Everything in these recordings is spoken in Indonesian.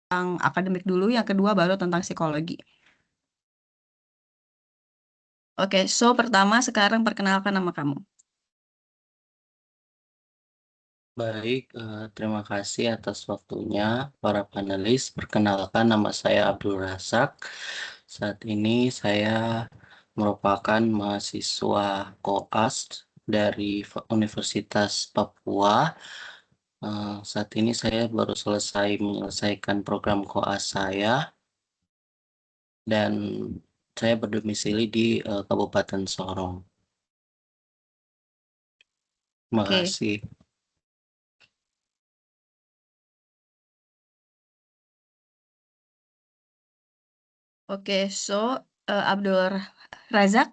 tentang akademik dulu, yang kedua baru tentang psikologi. Oke, so pertama sekarang perkenalkan nama kamu. Baik, terima kasih atas waktunya para panelis. Perkenalkan nama saya Abdul Razak. Saat ini saya merupakan mahasiswa koas dari Universitas Papua. Saat ini saya baru selesai menyelesaikan program koas saya dan saya berdomisili di Kabupaten Sorong. Terima Oke, kasih. oke, so Abdul Razak,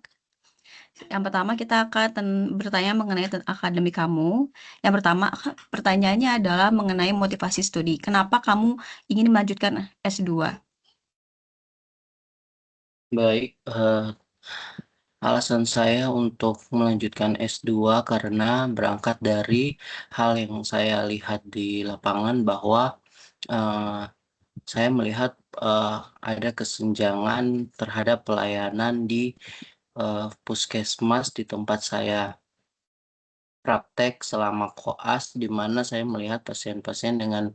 yang pertama kita akan bertanya mengenai akademik kamu. Yang pertama, pertanyaannya adalah mengenai motivasi studi. Kenapa kamu ingin melanjutkan S2? Baik, alasan saya untuk melanjutkan S2 karena berangkat dari hal yang saya lihat di lapangan bahwa eh, saya melihat eh, ada kesenjangan terhadap pelayanan di puskesmas di tempat saya praktek selama koas, di mana saya melihat pasien-pasien dengan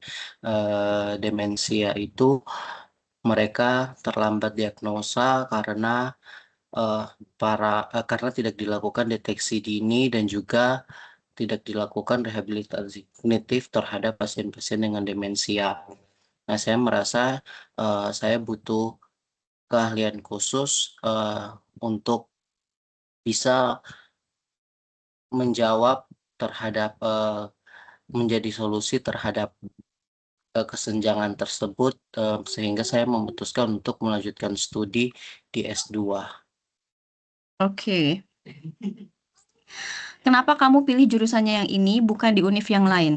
demensia itu mereka terlambat diagnosa karena eh, karena tidak dilakukan deteksi dini dan juga tidak dilakukan rehabilitasi kognitif terhadap pasien-pasien dengan demensia. Nah, saya merasa saya butuh keahlian khusus untuk bisa menjawab terhadap menjadi solusi terhadap kesenjangan tersebut sehingga saya memutuskan untuk melanjutkan studi di S2. Oke, kenapa kamu pilih jurusannya yang ini bukan di univ yang lain?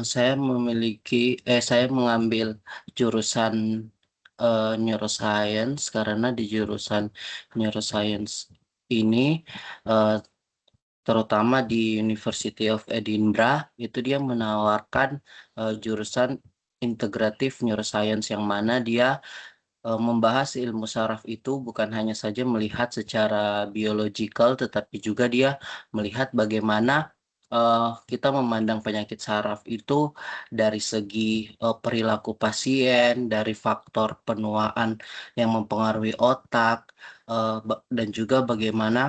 Saya mengambil jurusan neuroscience karena di jurusan neuroscience ini eh, terutama di University of Edinburgh itu dia menawarkan jurusan integratif neuroscience yang mana dia membahas ilmu saraf itu bukan hanya saja melihat secara biologikal, tetapi juga dia melihat bagaimana kita memandang penyakit saraf itu dari segi perilaku pasien, dari faktor penuaan yang mempengaruhi otak, dan juga bagaimana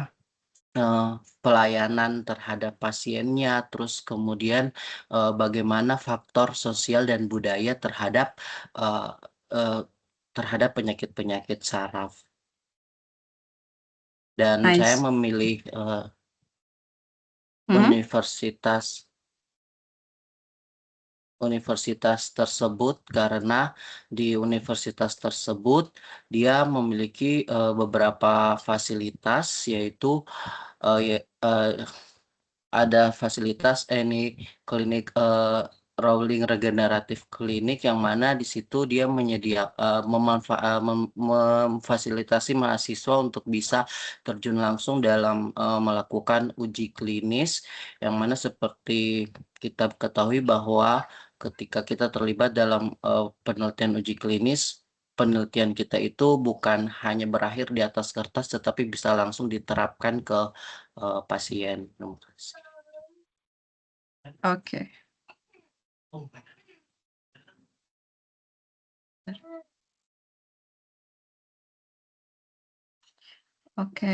eh, pelayanan terhadap pasiennya, terus kemudian bagaimana faktor sosial dan budaya eh, eh, terhadap penyakit-penyakit saraf. Dan saya Nice. memilih Hmm? universitas universitas tersebut karena di universitas tersebut dia memiliki beberapa fasilitas yaitu ada fasilitas ini klinik rolling regeneratif klinik yang mana di situ dia memfasilitasi mahasiswa untuk bisa terjun langsung dalam melakukan uji klinis yang mana seperti kita ketahui bahwa ketika kita terlibat dalam penelitian uji klinis, penelitian kita itu bukan hanya berakhir di atas kertas tetapi bisa langsung diterapkan ke pasien. Terima kasih. Oke. Oke,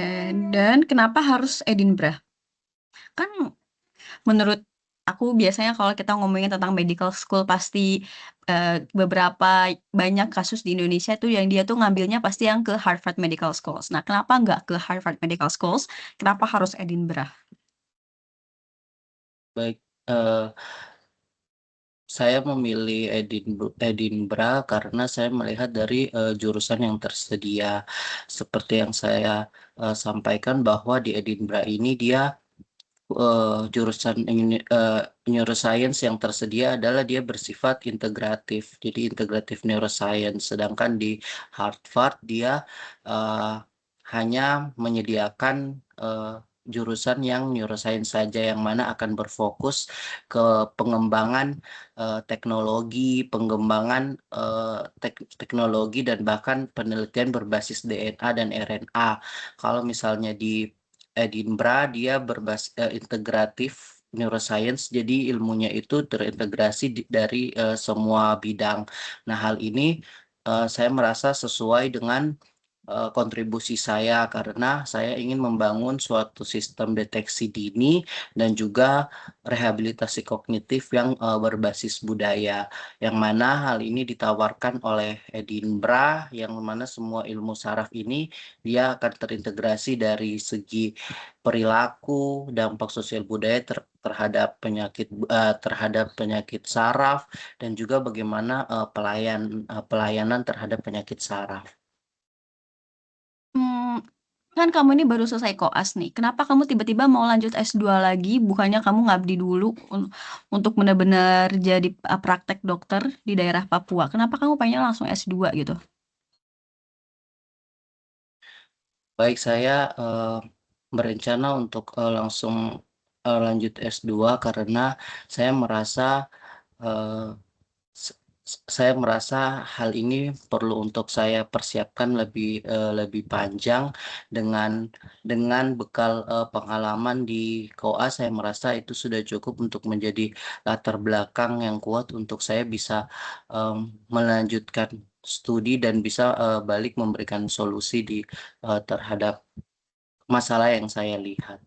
dan kenapa harus Edinburgh? Kan menurut aku biasanya kalau kita ngomongin tentang medical school pasti beberapa banyak kasus di Indonesia tuh yang dia tuh ngambilnya pasti yang ke Harvard Medical Schools. Nah, kenapa nggak ke Harvard Medical Schools? Kenapa harus Edinburgh? Baik, saya memilih Edinburgh karena saya melihat dari jurusan yang tersedia. Seperti yang saya sampaikan bahwa di Edinburgh ini dia jurusan neuroscience yang tersedia adalah dia bersifat integratif. Jadi integratif neuroscience. Sedangkan di Harvard dia eh, hanya menyediakan jurusan yang neuroscience saja, yang mana akan berfokus ke pengembangan teknologi, pengembangan teknologi dan bahkan penelitian berbasis DNA dan RNA. Kalau misalnya di Edinburgh dia berbasis integratif neuroscience, jadi ilmunya itu terintegrasi dari semua bidang. Nah, hal ini saya merasa sesuai dengan kontribusi saya karena saya ingin membangun suatu sistem deteksi dini dan juga rehabilitasi kognitif yang berbasis budaya, yang mana hal ini ditawarkan oleh Edinburgh, yang mana semua ilmu saraf ini dia akan terintegrasi dari segi perilaku, dampak sosial budaya terhadap penyakit saraf, dan juga bagaimana pelayanan terhadap penyakit saraf. Hmm, kan kamu ini baru selesai koas nih. Kenapa kamu tiba-tiba mau lanjut S2 lagi? Bukannya kamu ngabdi dulu untuk benar-benar jadi praktek dokter di daerah Papua. Kenapa kamu pengen langsung S2 gitu? Baik, saya berencana untuk langsung lanjut S2 karena saya merasa eh, s- saya merasa hal ini perlu untuk saya persiapkan lebih panjang dengan bekal pengalaman di KOA. Saya merasa itu sudah cukup untuk menjadi latar belakang yang kuat untuk saya bisa em, melanjutkan studi dan bisa balik memberikan solusi terhadap masalah yang saya lihat.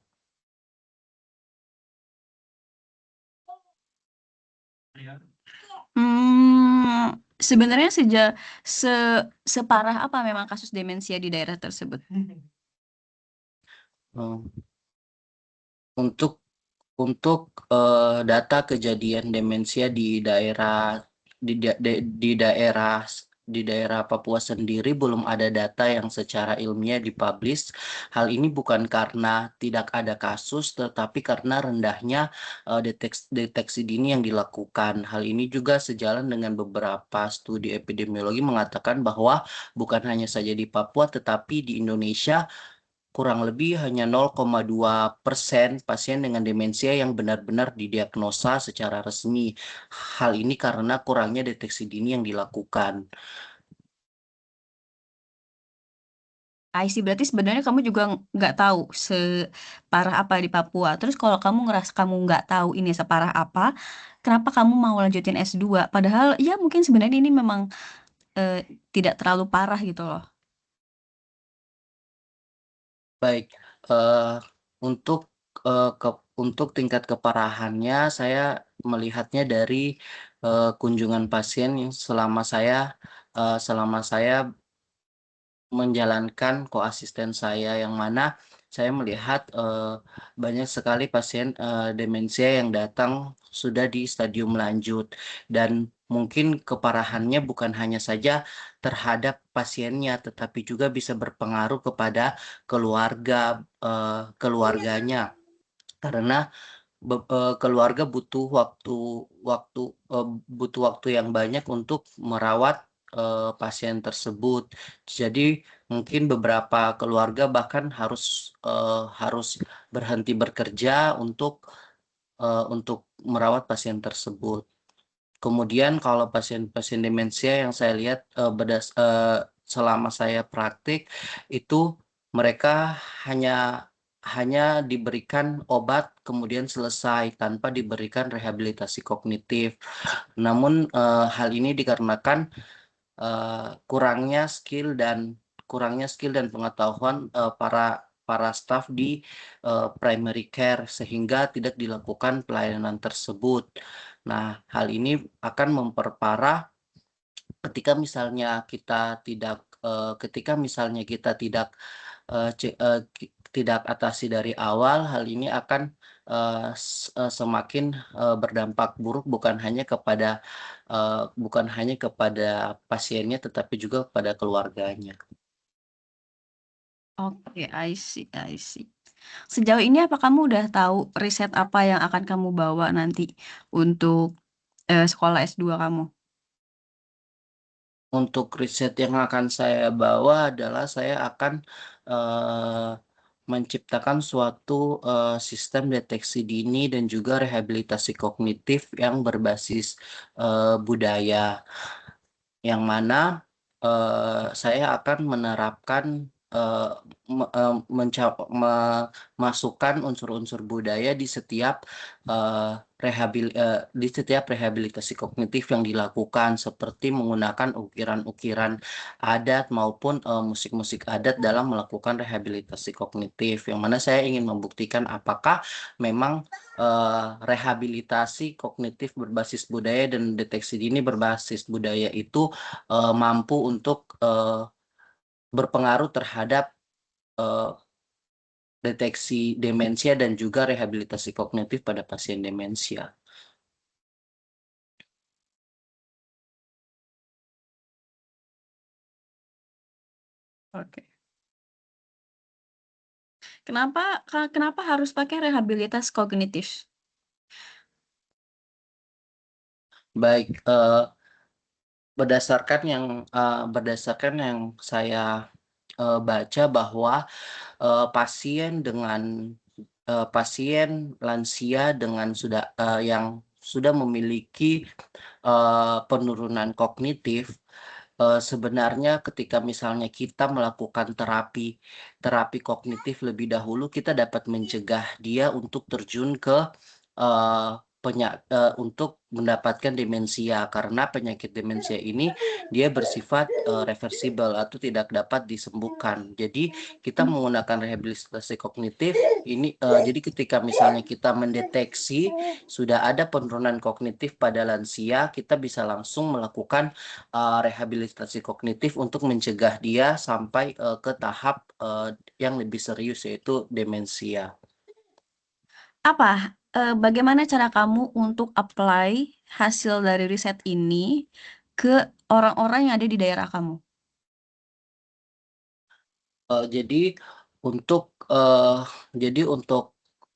Sebenarnya se separah apa memang kasus demensia di daerah tersebut? Em, Untuk data kejadian demensia di daerah Papua sendiri belum ada data yang secara ilmiah dipublish. Hal ini bukan karena tidak ada kasus, tetapi karena rendahnya deteksi dini yang dilakukan. Hal ini juga sejalan dengan beberapa studi epidemiologi mengatakan bahwa bukan hanya saja di Papua, tetapi di Indonesia kurang lebih hanya 0,2% pasien dengan demensia yang benar-benar didiagnosa secara resmi. Hal ini karena kurangnya deteksi dini yang dilakukan. Berarti sebenarnya kamu juga nggak tahu separah apa di Papua. Terus kalau kamu ngerasa kamu nggak tahu ini separah apa, kenapa kamu mau lanjutin S2? Padahal ya mungkin sebenarnya ini memang eh, tidak terlalu parah gitu loh. Baik, eh, untuk eh, ke, untuk tingkat keparahannya, saya melihatnya dari kunjungan pasien yang selama saya menjalankan koasisten saya, yang mana saya melihat banyak sekali pasien demensia yang datang sudah di stadium lanjut, dan mungkin keparahannya bukan hanya saja terhadap pasiennya tetapi juga bisa berpengaruh kepada keluarganya, karena keluarga waktu eh, butuh waktu yang banyak untuk merawat pasien tersebut. Jadi mungkin beberapa keluarga bahkan harus berhenti bekerja untuk merawat pasien tersebut. Kemudian kalau pasien-pasien demensia yang saya lihat selama saya praktik itu mereka hanya hanya diberikan obat kemudian selesai tanpa diberikan rehabilitasi kognitif. Namun hal ini dikarenakan kurangnya skill dan pengetahuan para staf di primary care, sehingga tidak dilakukan pelayanan tersebut. Nah, hal ini akan memperparah ketika misalnya kita tidak tidak atasi dari awal. Hal ini akan semakin berdampak buruk bukan hanya kepada pasiennya tetapi juga kepada keluarganya. Oke, I see, I see. Sejauh ini apa kamu udah tahu riset apa yang akan kamu bawa nanti untuk sekolah S2 kamu? Untuk riset yang akan saya bawa adalah saya akan eh, menciptakan suatu sistem deteksi dini dan juga rehabilitasi kognitif yang berbasis budaya, yang mana saya akan menerapkan memasukkan unsur-unsur budaya di setiap rehabilitasi kognitif yang dilakukan, seperti menggunakan ukiran-ukiran adat maupun musik-musik adat dalam melakukan rehabilitasi kognitif, yang mana saya ingin membuktikan apakah memang rehabilitasi kognitif berbasis budaya dan deteksi dini berbasis budaya itu mampu untuk berpengaruh terhadap eh, deteksi demensia dan juga rehabilitasi kognitif pada pasien demensia. Oke. Kenapa harus pakai rehabilitas kognitif? Baik, berdasarkan yang saya baca bahwa pasien lansia dengan yang sudah memiliki penurunan kognitif, sebenarnya ketika misalnya kita melakukan terapi kognitif lebih dahulu, kita dapat mencegah dia untuk terjun ke eh, untuk mendapatkan demensia, karena penyakit demensia ini dia bersifat reversible atau tidak dapat disembuhkan. Jadi kita menggunakan rehabilitasi kognitif ini, jadi ketika misalnya kita mendeteksi sudah ada penurunan kognitif pada lansia, kita bisa langsung melakukan rehabilitasi kognitif untuk mencegah dia sampai ke tahap yang lebih serius, yaitu demensia. Bagaimana cara kamu untuk apply hasil dari riset ini ke orang-orang yang ada di daerah kamu? Jadi untuk eh,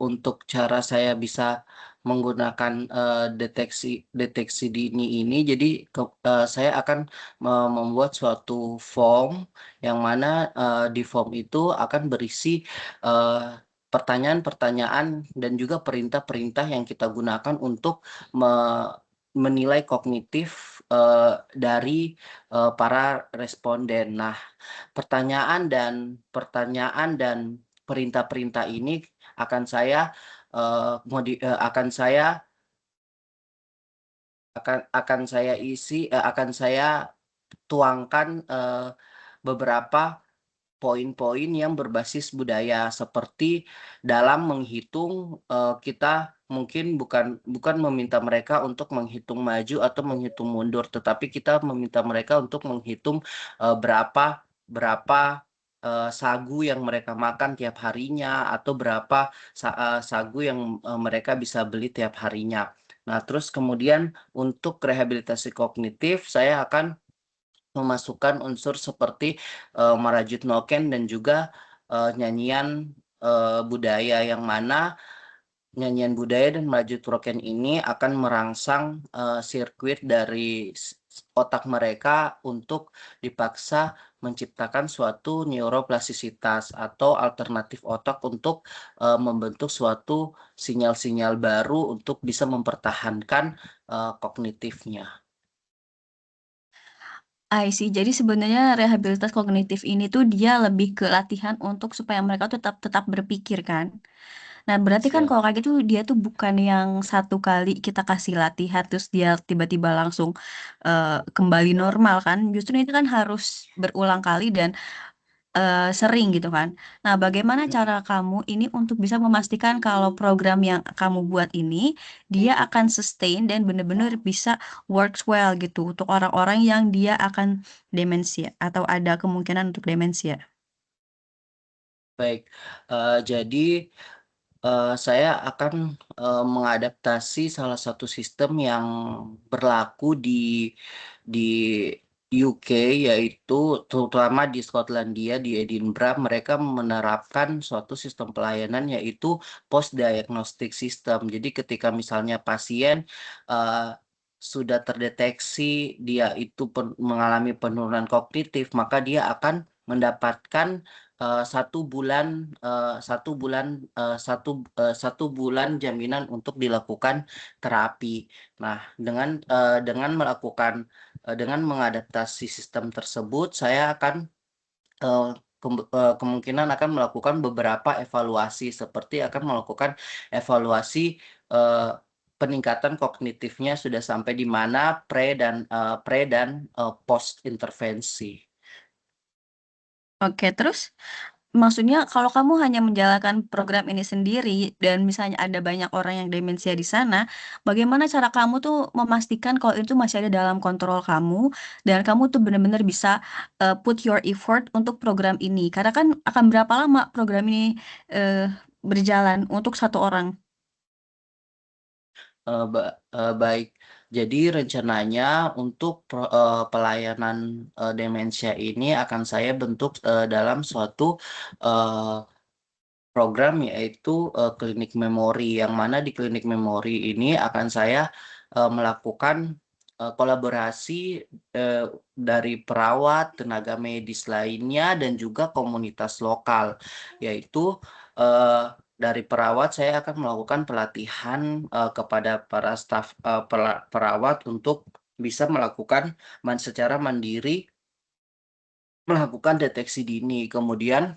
untuk cara saya bisa menggunakan deteksi dini ini, jadi saya akan membuat suatu form, yang mana di form itu akan berisi eh, pertanyaan-pertanyaan dan juga perintah-perintah yang kita gunakan untuk menilai kognitif dari para responden. Nah, pertanyaan dan perintah-perintah ini akan saya eh, modi- eh, akan saya akan saya tuangkan beberapa poin-poin yang berbasis budaya, seperti dalam menghitung, kita mungkin bukan bukan meminta mereka untuk menghitung maju atau menghitung mundur, tetapi kita meminta mereka untuk menghitung berapa berapa sagu yang mereka makan tiap harinya, atau berapa sagu yang mereka bisa beli tiap harinya. Nah, terus kemudian untuk rehabilitasi kognitif, saya akan memasukkan unsur seperti merajut noken dan juga nyanyian budaya, yang mana nyanyian budaya dan merajut noken ini akan merangsang sirkuit dari otak mereka untuk dipaksa menciptakan suatu neuroplastisitas atau alternatif otak untuk membentuk suatu sinyal-sinyal baru untuk bisa mempertahankan kognitifnya. I see. Jadi sebenarnya rehabilitas kognitif ini tuh dia lebih ke latihan untuk supaya mereka tuh tetap tetap berpikir kan. Nah, berarti kan Siap. kalau kayak gitu dia tuh bukan yang satu kali kita kasih latihan terus dia tiba-tiba langsung kembali normal kan. Justru itu kan harus berulang kali dan sering gitu kan. Nah, bagaimana cara kamu ini untuk bisa memastikan kalau program yang kamu buat ini dia akan sustain dan benar-benar bisa works well gitu untuk orang-orang yang dia akan demensia atau ada kemungkinan untuk demensia. Baik, jadi saya akan mengadaptasi salah satu sistem yang berlaku di UK, yaitu terutama di Skotlandia, di Edinburgh. Mereka menerapkan suatu sistem pelayanan, yaitu post diagnostic system. Jadi ketika misalnya pasien eh, sudah terdeteksi dia itu mengalami penurunan kognitif, maka dia akan mendapatkan satu bulan jaminan untuk dilakukan terapi. Nah, dengan mengadaptasi sistem tersebut, saya akan eh, kemungkinan akan melakukan beberapa evaluasi, seperti akan melakukan evaluasi eh, peningkatan kognitifnya sudah sampai di mana pre dan post intervensi. Oke, terus maksudnya kalau kamu hanya menjalankan program ini sendiri dan misalnya ada banyak orang yang demensia di sana, bagaimana cara kamu tuh memastikan kalau itu masih ada dalam kontrol kamu dan kamu tuh benar-benar bisa put your effort untuk program ini? Karena kan akan berapa lama program ini eh, berjalan untuk satu orang? Baik, jadi rencananya untuk pelayanan demensia ini akan saya bentuk dalam suatu eh, program, yaitu klinik memori, yang mana di klinik memori ini akan saya melakukan kolaborasi eh, dari perawat, tenaga medis lainnya, dan juga komunitas lokal, yaitu eh, dari perawat saya akan melakukan pelatihan kepada para staf perawat untuk bisa melakukan secara mandiri melakukan deteksi dini. Kemudian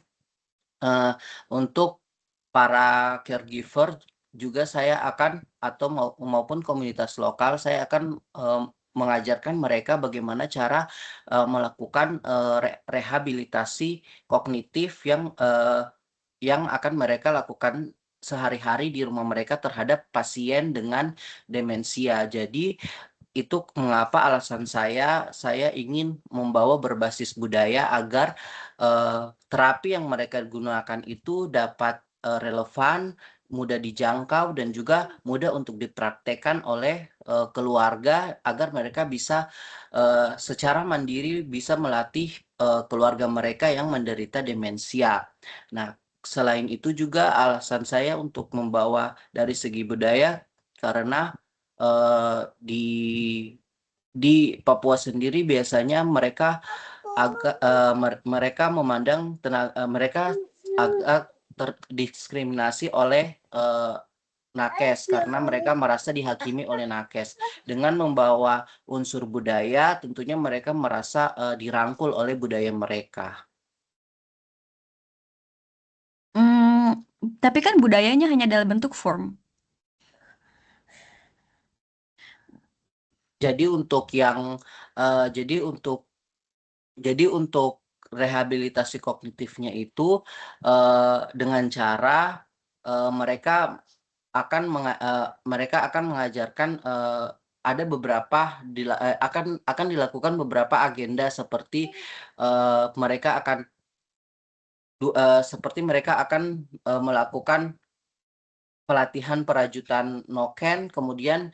eh, untuk para caregiver juga saya akan, atau maupun komunitas lokal, saya akan mengajarkan mereka bagaimana cara melakukan rehabilitasi kognitif yang akan mereka lakukan sehari-hari di rumah mereka terhadap pasien dengan demensia. Jadi itu mengapa alasan saya ingin membawa berbasis budaya agar terapi yang mereka gunakan itu dapat relevan, mudah dijangkau, dan juga mudah untuk dipraktekkan oleh keluarga, agar mereka bisa secara mandiri bisa melatih keluarga mereka yang menderita demensia. Nah, selain itu juga alasan saya untuk membawa dari segi budaya, karena di Papua sendiri biasanya mereka memandang mereka agak terdiskriminasi oleh nakes, karena mereka merasa dihakimi oleh nakes. Dengan membawa unsur budaya, tentunya mereka merasa dirangkul oleh budaya mereka. Hmm, tapi kan budayanya hanya dalam bentuk form. Jadi untuk yang eh, jadi untuk Jadi untuk rehabilitasi kognitifnya itu dengan cara mereka mereka akan mengajarkan, ada beberapa akan dilakukan beberapa agenda, seperti mereka akan melakukan pelatihan perajutan noken, kemudian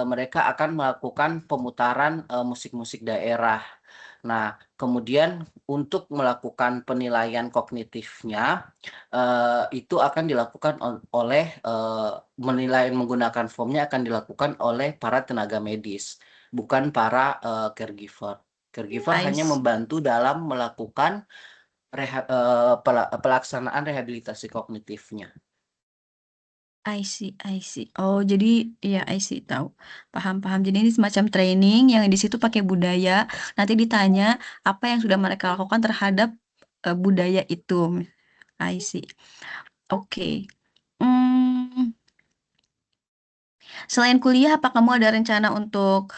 mereka akan melakukan pemutaran musik-musik daerah. Nah, kemudian untuk melakukan penilaian kognitifnya, itu akan dilakukan oleh menilai menggunakan formnya akan dilakukan oleh para tenaga medis, bukan para caregiver. Caregiver I hanya see, membantu dalam melakukan pelaksanaan rehabilitasi kognitifnya. I see, I see. Oh, jadi ya I see, tahu. Paham-paham. Jadi ini semacam training yang di situ pakai budaya. Nanti ditanya apa yang sudah mereka lakukan terhadap budaya itu. I see. Oke. Hmm, selain kuliah, apa kamu ada rencana untuk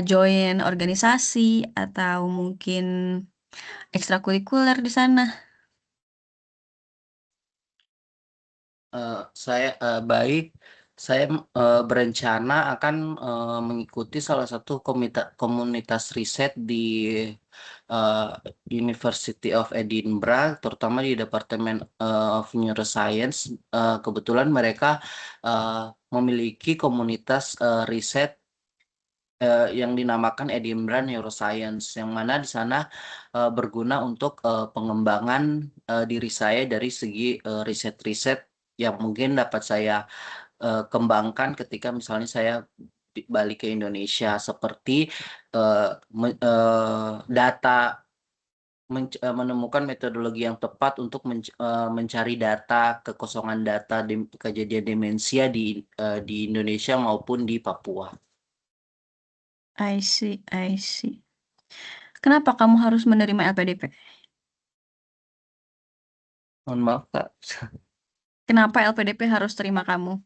join organisasi atau mungkin ekstrakurikuler di sana? Baik, saya berencana akan mengikuti salah satu komunitas riset di eh, University of Edinburgh, terutama di Departemen of Neuroscience. Kebetulan mereka eh, memiliki komunitas riset yang dinamakan Edinburgh Neuroscience, yang mana di sana berguna untuk pengembangan diri saya dari segi riset-riset yang mungkin dapat saya kembangkan ketika misalnya saya balik ke Indonesia, seperti data menemukan metodologi yang tepat untuk mencari data, kekosongan data kejadian demensia di Indonesia maupun di Papua. I see, I see. Kenapa kamu harus menerima LPDP? Mohon maaf, Kak. Kenapa LPDP harus terima kamu?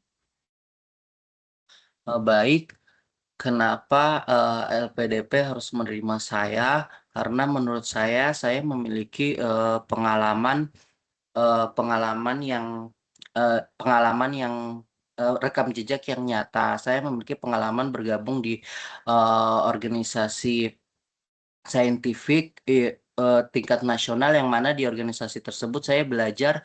Baik, kenapa LPDP harus menerima saya? Karena menurut saya memiliki pengalaman yang rekam jejak yang nyata. Saya memiliki pengalaman bergabung di organisasi saintifik tingkat nasional, yang mana di organisasi tersebut saya belajar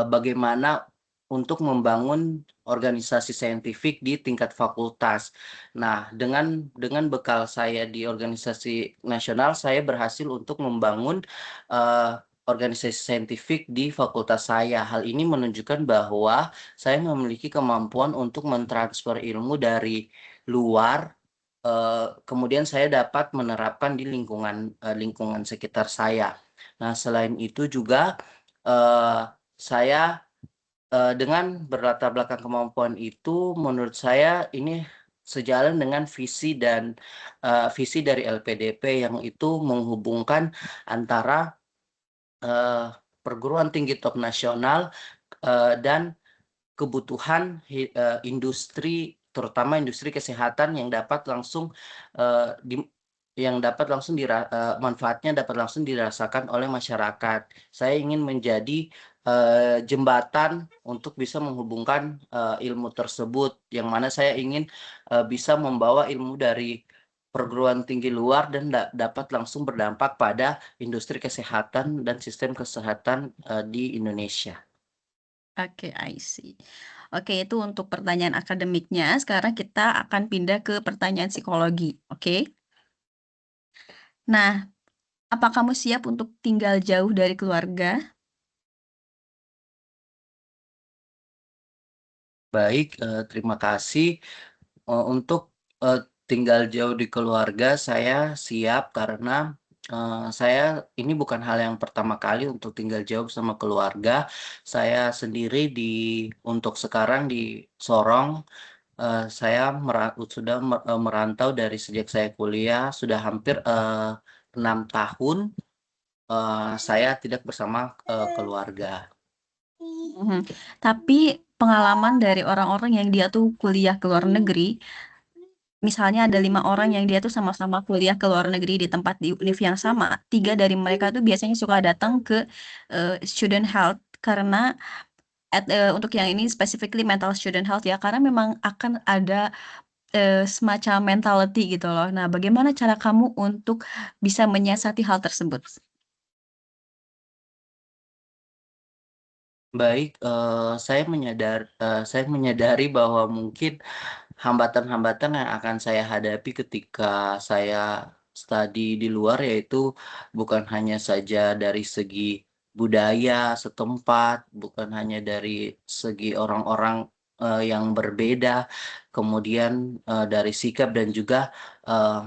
bagaimana untuk membangun organisasi saintifik di tingkat fakultas. Nah, dengan bekal saya di organisasi nasional, saya berhasil untuk membangun eh, organisasi saintifik di fakultas saya. Hal ini menunjukkan bahwa saya memiliki kemampuan untuk mentransfer ilmu dari luar, kemudian saya dapat menerapkan di lingkungan sekitar saya. Nah, selain itu juga eh, saya dengan berlatar belakang kemampuan itu, menurut saya ini sejalan dengan visi dari LPDP, yang itu menghubungkan antara eh, perguruan tinggi top nasional dan kebutuhan industri, terutama industri kesehatan yang dapat langsung eh, di yang dapat langsung manfaatnya dapat langsung dirasakan oleh masyarakat. Saya ingin menjadi jembatan untuk bisa menghubungkan ilmu tersebut, yang mana saya ingin bisa membawa ilmu dari perguruan tinggi luar dan dapat langsung berdampak pada industri kesehatan dan sistem kesehatan di Indonesia. Oke, I see. Oke, itu untuk pertanyaan akademiknya. Sekarang kita akan pindah ke pertanyaan psikologi. Oke. Nah, apa kamu siap untuk tinggal jauh dari keluarga? Baik, terima kasih. Untuk eh, tinggal jauh di keluarga, saya siap karena saya ini bukan hal yang pertama kali untuk tinggal jauh sama keluarga. Saya sendiri untuk sekarang di Sorong, saya sudah merantau dari sejak saya kuliah, sudah hampir 6 tahun. Saya tidak bersama keluarga. Mhm. Tapi pengalaman dari orang-orang yang dia tuh kuliah ke luar negeri, misalnya ada 5 orang yang dia tuh sama-sama kuliah ke luar negeri di tempat di univ yang sama, 3 dari mereka tuh biasanya suka datang ke student health karena untuk yang ini specifically mental student health ya, karena memang akan ada semacam mentality gitu loh. Nah, bagaimana cara kamu untuk bisa menyiasati hal tersebut? Baik, saya menyadari bahwa mungkin hambatan-hambatan yang akan saya hadapi ketika saya studi di luar, yaitu bukan hanya saja dari segi budaya setempat, bukan hanya dari segi orang-orang yang berbeda, kemudian dari sikap, dan juga eh,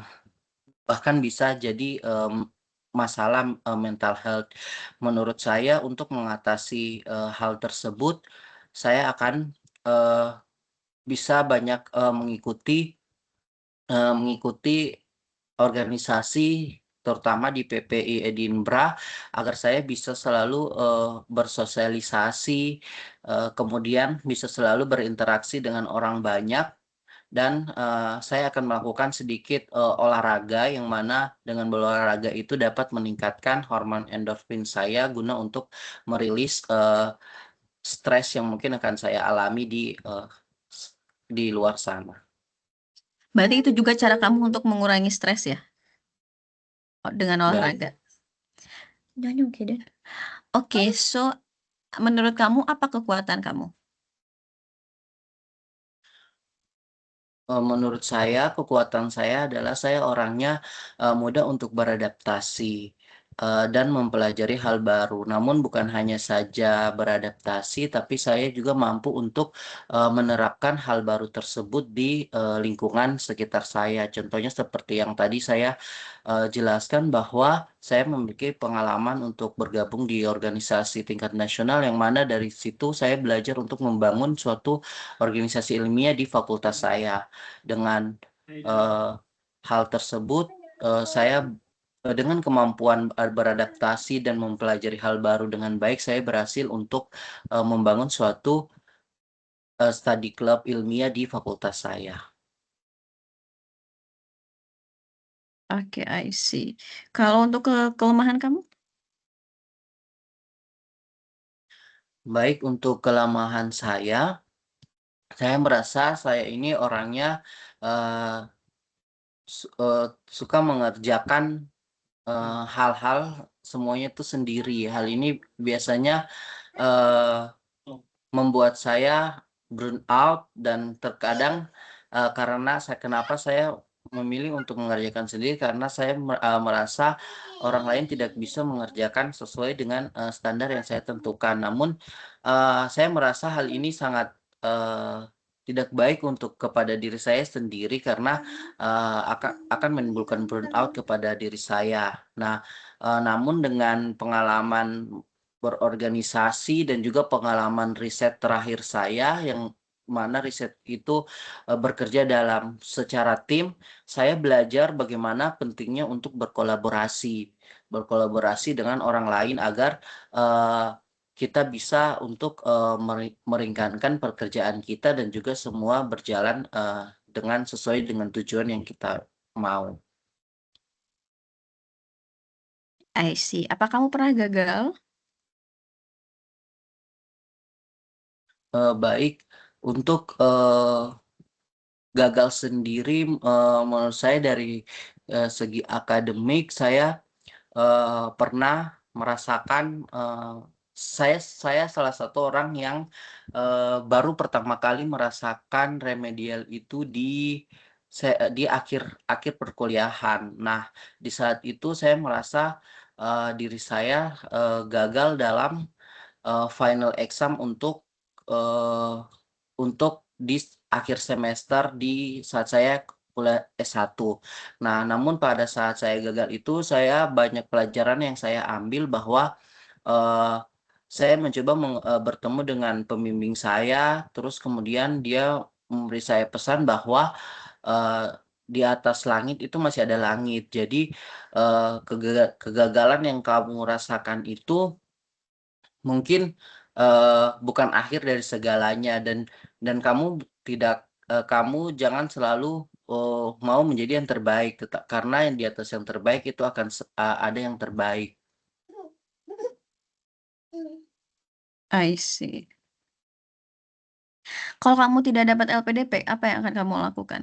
bahkan bisa jadi masalah mental health. Menurut saya, untuk mengatasi hal tersebut, saya akan eh, bisa banyak mengikuti organisasi, terutama di PPI Edinburgh, agar saya bisa selalu bersosialisasi, kemudian bisa selalu berinteraksi dengan orang banyak, dan saya akan melakukan sedikit olahraga, yang mana dengan berolahraga itu dapat meningkatkan hormon endorfin saya, guna untuk merilis stres yang mungkin akan saya alami di luar sana. Berarti itu juga cara kamu untuk mengurangi stres ya, dengan Baik, olahraga. Jangan oke deh. Oke, so menurut kamu apa kekuatan kamu? menurut saya kekuatan saya adalah saya orangnya mudah untuk beradaptasi. dan mempelajari hal baru. Namun bukan hanya saja beradaptasi, tapi saya juga mampu untuk menerapkan hal baru tersebut di lingkungan sekitar saya. Contohnya seperti yang tadi saya jelaskan bahwa saya memiliki pengalaman untuk bergabung di organisasi tingkat nasional yang mana dari situ saya belajar untuk membangun suatu organisasi ilmiah di fakultas saya. Dengan eh, hal tersebut, saya dengan kemampuan beradaptasi dan mempelajari hal baru dengan baik, saya berhasil untuk membangun suatu study club ilmiah di fakultas saya. Oke, I see. Kalau untuk kelemahan kamu? Baik, untuk kelemahan saya merasa saya ini orangnya eh, suka mengerjakan hal-hal semuanya itu sendiri. Hal ini biasanya eh, membuat saya burn out dan terkadang karena kenapa saya memilih untuk mengerjakan sendiri karena saya merasa orang lain tidak bisa mengerjakan sesuai dengan standar yang saya tentukan. Namun saya merasa hal ini sangat tidak baik untuk kepada diri saya sendiri karena akan menimbulkan burnout kepada diri saya. Nah, namun dengan pengalaman berorganisasi dan juga pengalaman riset terakhir saya yang mana riset itu bekerja dalam secara tim, saya belajar bagaimana pentingnya untuk berkolaborasi dengan orang lain agar eh, kita bisa untuk meringankan pekerjaan kita dan juga semua berjalan dengan sesuai dengan tujuan yang kita mau. I see. Apa kamu pernah gagal? Baik, untuk gagal sendiri menurut saya dari segi akademik saya pernah merasakan saya salah satu orang yang baru pertama kali merasakan remedial itu di akhir akhir perkuliahan. Nah, di saat itu saya merasa diri saya gagal dalam final exam eh, untuk di akhir semester di saat saya kuliah S1. Nah, namun pada saat saya gagal itu saya banyak pelajaran yang saya ambil bahwa eh, saya mencoba bertemu dengan pembimbing saya, terus kemudian dia memberi saya pesan bahwa eh, di atas langit itu masih ada langit. Jadi kegagalan yang kamu rasakan itu mungkin bukan akhir dari segalanya dan kamu tidak kamu jangan selalu mau menjadi yang terbaik tetap karena yang di atas yang terbaik itu akan ada yang terbaik. I see. Kalau kamu tidak dapat LPDP, apa yang akan kamu lakukan?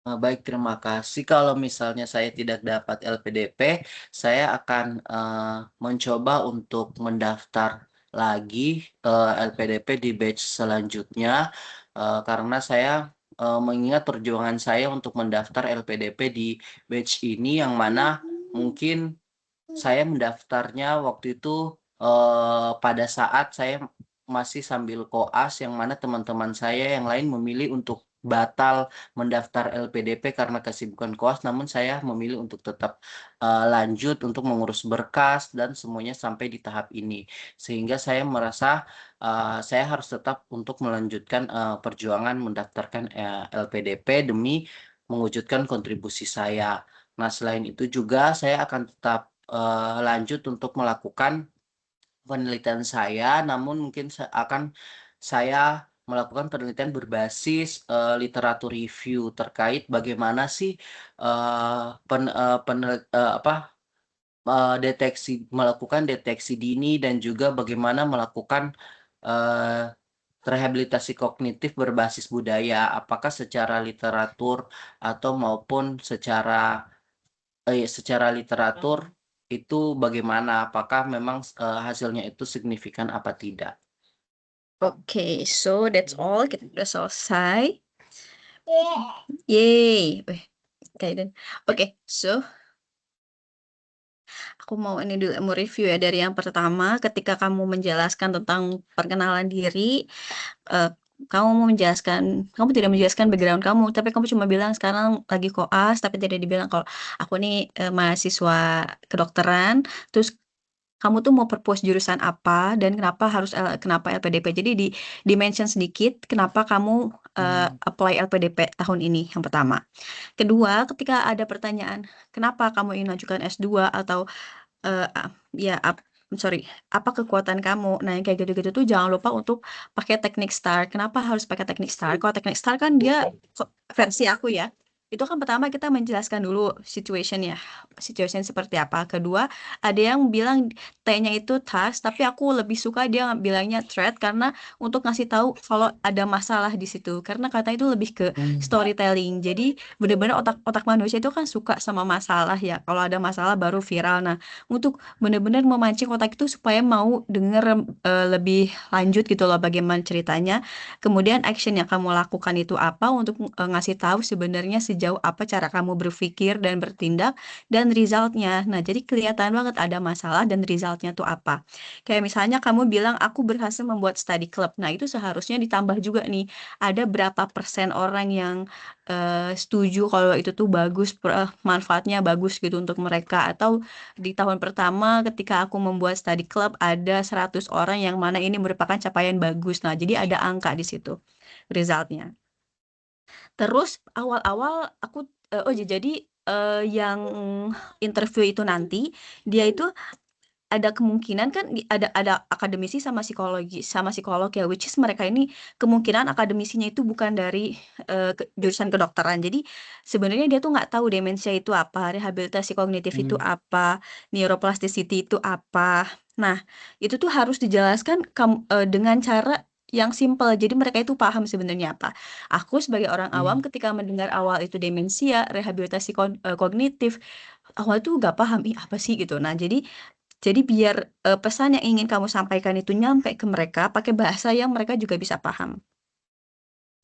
Baik, terima kasih. Kalau misalnya saya tidak dapat LPDP, saya akan mencoba untuk mendaftar lagi LPDP di batch selanjutnya, karena saya mengingat perjuangan saya untuk mendaftar LPDP di batch ini, yang mana mungkin saya mendaftarnya waktu itu pada saat saya masih sambil koas, yang mana teman-teman saya yang lain memilih untuk batal mendaftar LPDP karena kesibukan koas, namun saya memilih untuk tetap lanjut untuk mengurus berkas dan semuanya sampai di tahap ini. Sehingga saya merasa saya harus tetap untuk melanjutkan perjuangan mendaftarkan LPDP demi mewujudkan kontribusi saya. Nah, selain itu juga saya akan tetap lanjut untuk melakukan penelitian saya, namun mungkin akan saya melakukan penelitian berbasis literatur review terkait bagaimana sih melakukan deteksi dini dan juga bagaimana melakukan eh, rehabilitasi kognitif berbasis budaya, apakah secara literatur atau maupun secara literatur itu bagaimana? Apakah memang hasilnya itu signifikan apa tidak? Oke, so that's all. Kita udah selesai. Yay. Kaiden. Oke, so aku mau ini dulu, mau review ya dari yang pertama. Ketika kamu menjelaskan tentang perkenalan diri, eh, kamu mau menjelaskan, kamu tidak menjelaskan background kamu, tapi kamu cuma bilang sekarang lagi koas, tapi tidak dibilang kalau aku nih mahasiswa kedokteran, terus kamu tuh mau propose jurusan apa dan kenapa harus kenapa LPDP. Jadi di mention sedikit kenapa kamu apply LPDP tahun ini yang pertama. Kedua, ketika ada pertanyaan, kenapa kamu ingin lanjutkan S2 atau ya sorry, apa kekuatan kamu? Nah, yang kayak gitu-gitu tuh jangan lupa untuk pakai teknik STAR. Kenapa harus pakai teknik STAR? Kalau teknik STAR kan dia versi aku ya. Itu kan pertama kita menjelaskan dulu situation ya. Situation seperti apa. Kedua, ada yang bilang T-nya itu task, tapi aku lebih suka dia bilangnya threat karena untuk ngasih tahu kalau ada masalah di situ. Karena kata itu lebih ke storytelling. Jadi benar-benar otak manusia itu kan suka sama masalah ya. Kalau ada masalah baru viral. Nah, untuk benar-benar memancing otak itu supaya mau denger lebih lanjut gitu loh bagaimana ceritanya. Kemudian action yang kamu lakukan itu apa untuk ngasih tahu sebenarnya sejauh apa cara kamu berpikir dan bertindak dan resultnya. Nah, jadi kelihatan banget ada masalah dan resultnya tuh apa. Kayak misalnya kamu bilang aku berhasil membuat study club. Nah, itu seharusnya ditambah juga nih. Ada berapa persen orang yang setuju kalau itu tuh bagus, manfaatnya bagus gitu untuk mereka. Atau di tahun pertama ketika aku membuat study club ada 100 orang yang mana ini merupakan capaian bagus. Nah, jadi ada angka di situ resultnya. Terus awal-awal aku jadi yang interview itu nanti dia itu ada kemungkinan kan ada akademisi sama psikolog ya, which is mereka ini kemungkinan akademisinya itu bukan dari jurusan kedokteran. Jadi sebenarnya dia tuh nggak tahu demensia itu apa, rehabilitasi kognitif itu apa, neuroplasticity itu apa. Nah, itu tuh harus dijelaskan dengan cara yang simple. Jadi mereka itu paham sebenarnya apa. Aku sebagai orang awam ketika mendengar awal itu demensia, rehabilitasi kognitif, awal tuh gak paham, ih apa sih gitu. Nah, jadi biar pesan yang ingin kamu sampaikan itu nyampe ke mereka pakai bahasa yang mereka juga bisa paham.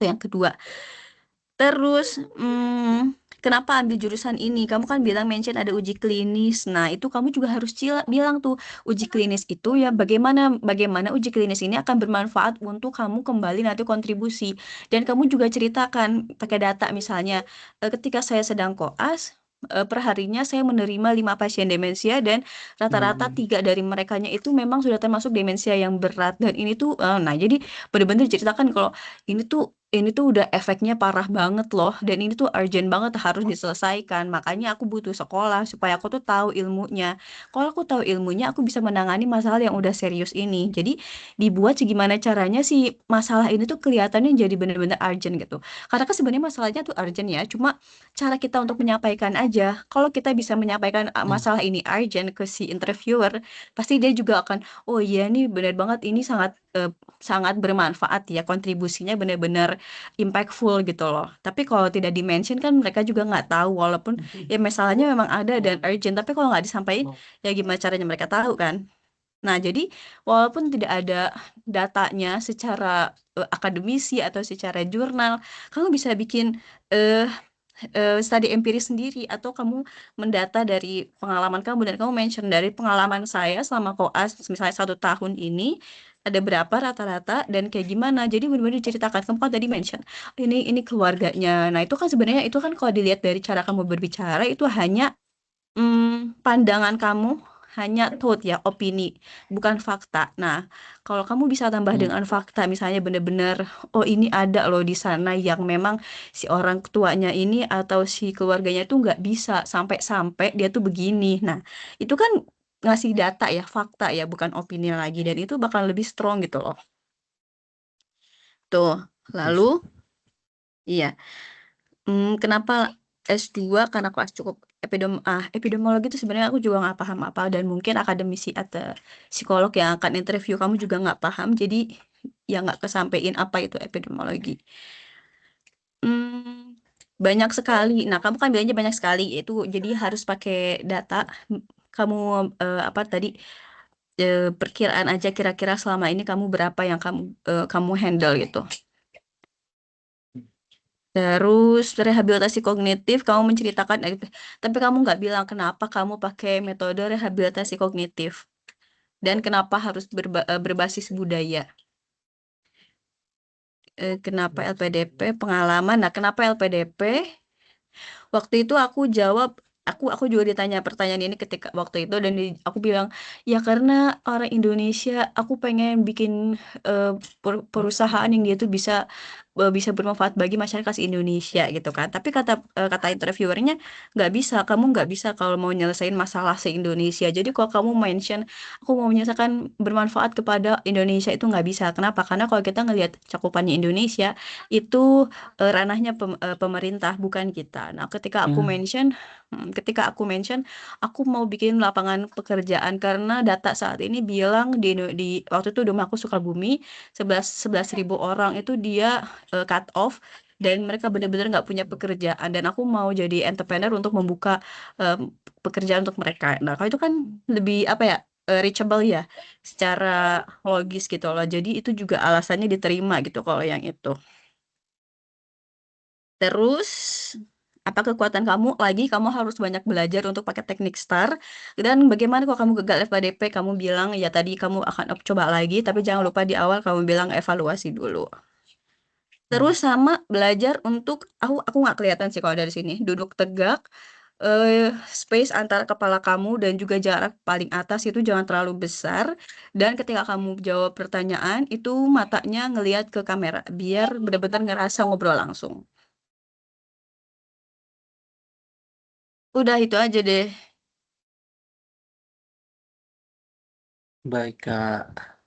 Itu yang kedua. Terus, kenapa ambil jurusan ini? Kamu kan bilang mention ada uji klinis. Nah, itu kamu juga harus bilang tuh uji klinis itu ya bagaimana bagaimana uji klinis ini akan bermanfaat untuk kamu kembali nanti kontribusi. Dan kamu juga ceritakan pakai data misalnya ketika saya sedang koas perharinya saya menerima 5 pasien demensia dan rata-rata 3 dari merekanya itu memang sudah termasuk demensia yang berat dan ini tuh nah jadi benar-benar ceritakan kalau ini tuh udah efeknya parah banget loh dan ini tuh urgent banget harus diselesaikan. Makanya aku butuh sekolah supaya aku tuh tahu ilmunya. Kalau aku tahu ilmunya, aku bisa menangani masalah yang udah serius ini. Jadi dibuat segimana caranya sih masalah ini tuh kelihatannya jadi bener-bener urgent gitu. Karena kan sebenarnya masalahnya tuh urgent ya, cuma cara kita untuk menyampaikan aja. Kalau kita bisa menyampaikan masalah ini urgent ke si interviewer, pasti dia juga akan, oh iya nih bener banget ini sangat bermanfaat ya kontribusinya benar-benar impactful gitu loh. Tapi kalau tidak di-mention kan mereka juga nggak tahu walaupun ya masalahnya memang ada dan urgent. Tapi kalau nggak disampaikan ya gimana caranya mereka tahu kan? Nah, jadi walaupun tidak ada datanya secara akademisi atau secara jurnal, kamu bisa bikin eh studi empiris sendiri atau kamu mendata dari pengalaman kamu dan kamu mention dari pengalaman saya selama koas misalnya 1 tahun ini ada berapa rata-rata dan kayak gimana jadi benar-benar diceritakan kamu kan tadi mention ini keluarganya nah itu kan sebenarnya itu kan kalau dilihat dari cara kamu berbicara itu hanya pandangan kamu hanya thought ya, opini, bukan fakta. Nah, kalau kamu bisa tambah dengan fakta, misalnya benar-benar, oh ini ada loh di sana yang memang si orang tuanya ini atau si keluarganya tuh nggak bisa sampai-sampai dia tuh begini. Nah, itu kan ngasih data ya, fakta ya, bukan opini lagi. Dan itu bakal lebih strong gitu loh. Tuh, lalu, iya. Kenapa S2? Karena kelas cukup epidemiologi itu sebenarnya aku juga nggak paham apa dan mungkin akademisi atau psikolog yang akan interview kamu juga nggak paham jadi ya nggak kesampaian apa itu epidemiologi. Hmm, banyak sekali. Nah, kamu kan bilangnya banyak sekali itu jadi harus pakai data. Kamu apa tadi perkiraan aja kira-kira selama ini kamu berapa yang kamu handle gitu. Terus rehabilitasi kognitif, kamu menceritakan, tapi kamu nggak bilang kenapa kamu pakai metode rehabilitasi kognitif dan kenapa harus berbasis budaya. Kenapa LPDP pengalaman? Nah, kenapa LPDP? Waktu itu aku jawab, aku juga ditanya pertanyaan ini ketika waktu itu dan aku bilang, ya karena orang Indonesia, aku pengen bikin eh, perusahaan yang dia tuh bisa bermanfaat bagi masyarakat Indonesia gitu kan. Tapi kata interviewernya nggak bisa, kamu nggak bisa kalau mau nyelesain masalah se-Indonesia. Jadi kalau kamu mention aku mau menyelesaikan bermanfaat kepada Indonesia itu nggak bisa. Kenapa? Karena kalau kita ngelihat cakupannya Indonesia itu ranahnya pemerintah bukan kita. Nah, Hmm. ketika aku mention aku mau bikin lapangan pekerjaan karena data saat ini bilang di waktu itu rumahku Sukabumi 11.000 orang itu dia cut off dan mereka benar-benar nggak punya pekerjaan dan aku mau jadi entrepreneur untuk membuka em, pekerjaan untuk mereka. Nah, kalau itu kan lebih apa ya? Reachable ya secara logis gitu loh. Jadi itu juga alasannya diterima gitu kalau yang itu. Terus, apa kekuatan kamu? Lagi, kamu harus banyak belajar untuk pakai teknik STAR. Dan bagaimana kalau kamu gagal FKDP, kamu bilang, ya tadi kamu akan coba lagi, tapi jangan lupa di awal kamu bilang evaluasi dulu. Terus sama belajar untuk, aku nggak kelihatan sih kalau dari sini, duduk tegak, space antara kepala kamu dan juga jarak paling atas itu jangan terlalu besar. Dan ketika kamu jawab pertanyaan, itu matanya ngelihat ke kamera, biar benar-benar ngerasa ngobrol langsung. Udah itu aja deh. Baik, Kak.